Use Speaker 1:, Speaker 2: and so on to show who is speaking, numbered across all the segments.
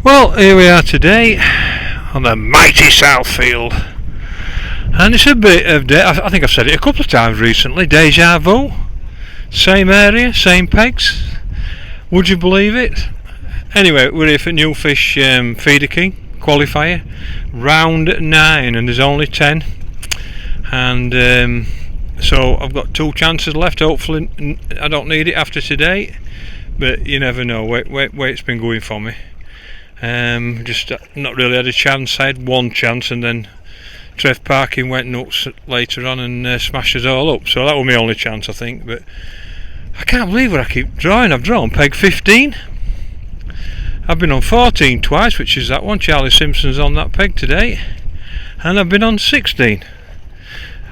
Speaker 1: Well, here we are today on the mighty Southfield, and it's a bit of I think I've said it a couple of times recently. Deja vu, same area, same pegs. Would you believe it? Anyway, we're here for Nufish Feeder King qualifier, round 9, and there's only 10, and so I've got 2 chances left. Hopefully, I don't need it after today, but you never know. Wait, it's been going for me. Just not really had a chance. I had one chance, and then Trev Parkin went nuts later on and smashed us all up. So that was my only chance, I think. But I can't believe what I keep drawing. I've drawn peg 15. I've been on 14 twice, which is that one. Charlie Simpson's on that peg today, and I've been on 16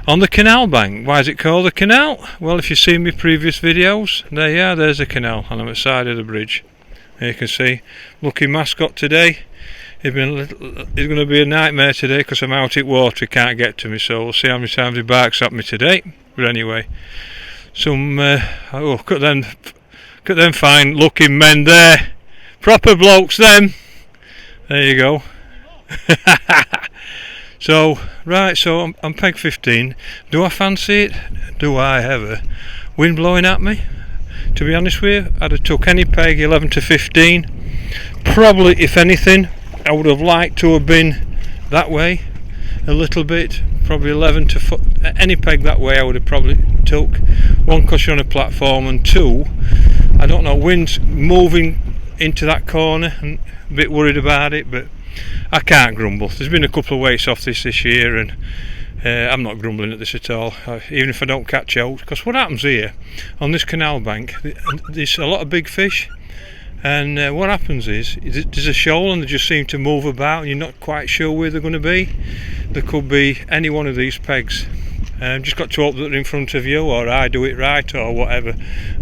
Speaker 1: on the canal bank. Why is it called the canal? Well, if you've seen my previous videos, there you are. There's the canal, and I'm at the side of the bridge. You can see, lucky mascot today. He's going to be a nightmare today because I'm out at water. He can't get to me, so we'll see how many times he barks at me today. But anyway, look at them fine looking men there, proper blokes them. There you go. So I'm peg 15. Do I fancy it? Do I ever? Wind blowing at me? To be honest with you, I'd have took any peg 11 to 15. Probably, if anything, I would have liked to have been that way a little bit. Probably 11 to any peg that way I would have probably took. 1, because you're on a platform, and 2, I don't know, wind's moving into that corner and a bit worried about it, but I can't grumble. There's been a couple of weights off this year, and I'm not grumbling at this at all, even if I don't catch out, because what happens here on this canal bank, there's a lot of big fish, and what happens is there's a shoal and they just seem to move about and you're not quite sure where they're going to be. There could be any one of these pegs. Just got to hope that they're in front of you, or I do it right, or whatever.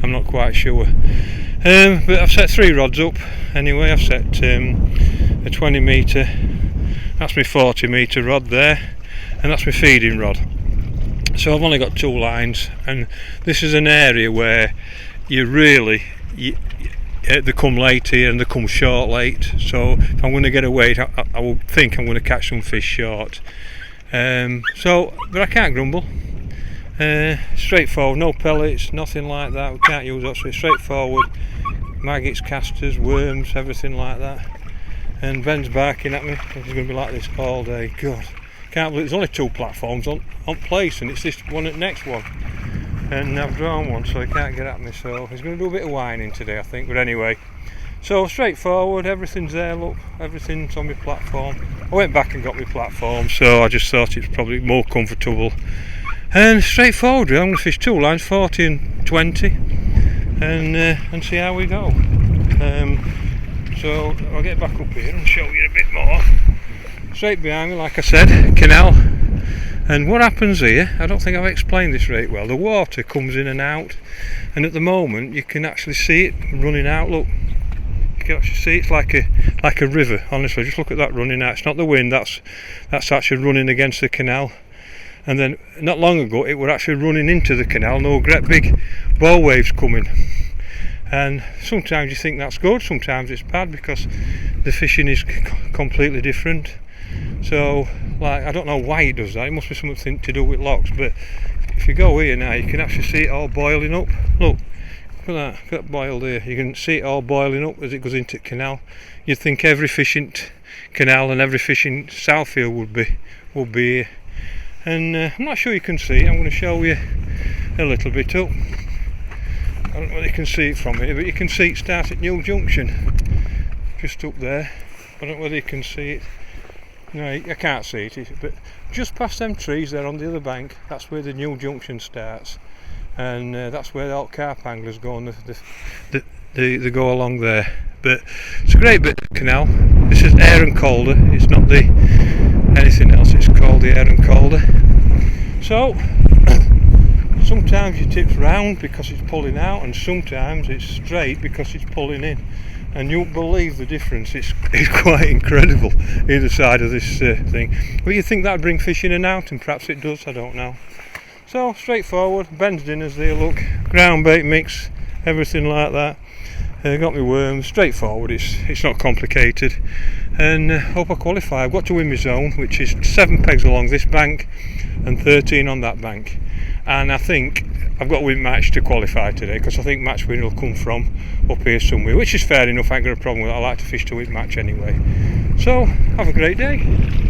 Speaker 1: I'm not quite sure. But I've set 3 rods up anyway. I've set a 20 metre, that's my 40 metre rod there, and that's my feeding rod. So I've only got 2 lines, and this is an area where you really they come late here and they come short late. So if I'm going to get a weight, I will think I'm going to catch some fish short. But I can't grumble. Straightforward, no pellets, nothing like that. We can't use that, so it's straightforward. Maggots, casters, worms, everything like that. And Ben's barking at me. He's going to be like this all day. God. Can't believe there's only 2 platforms on place, and it's this one at next one, and I've drawn one, so he can't get at me, so he's going to do a bit of whining today, I think. But anyway, so straightforward, everything's there, look, everything's on my platform. I went back and got my platform, so I just thought it's probably more comfortable, and straightforward. I'm going to fish 2 lines, 40 and 20, and see how we go. So I'll get back up here and show you a bit more. Straight behind me, like I said, canal. And what happens here, I don't think I've explained this right well. The water comes in and out, and at the moment you can actually see it running out. Look, you can actually see it's like a river. Honestly, just look at that running out. It's not the wind, that's actually running against the canal. And then not long ago it were actually running into the canal. No great big bow waves coming. And sometimes you think that's good, sometimes it's bad, because the fishing is completely different. So, like, I don't know why it does that. It must be something to do with locks. But if you go here now, you can actually see it all boiling up. Look at that, look at that boiled here. You can see it all boiling up as it goes into the canal. You'd think every fishing canal and every fishing Southfield would be here. And I'm not sure you can see it. I'm going to show you a little bit up. I don't know whether you can see it from here, but you can see it start at New Junction, just up there. I don't know whether you can see it. No, I can't see it, but just past them trees there on the other bank, that's where the New Junction starts, and that's where all carp anglers go, and they go along there. But it's a great bit of canal. This is Air and Calder. It's not anything else. It's called the Air and Calder. So sometimes your tip's round because it's pulling out, and sometimes it's straight because it's pulling in. And you won't believe the difference. It's quite incredible either side of this thing. But you think that'd bring fish in and out, and perhaps it does, I don't know. So straightforward, Ben's dinners there, look, ground bait mix, everything like that. Got my worms, straightforward, it's not complicated, and hope I qualify. I've got to win my zone, which is 7 pegs along this bank and 13 on that bank, and I think I've got to win match to qualify today, because I think match win will come from up here somewhere, which is fair enough. I ain't got a problem with it. I like to fish to win match anyway. So have a great day.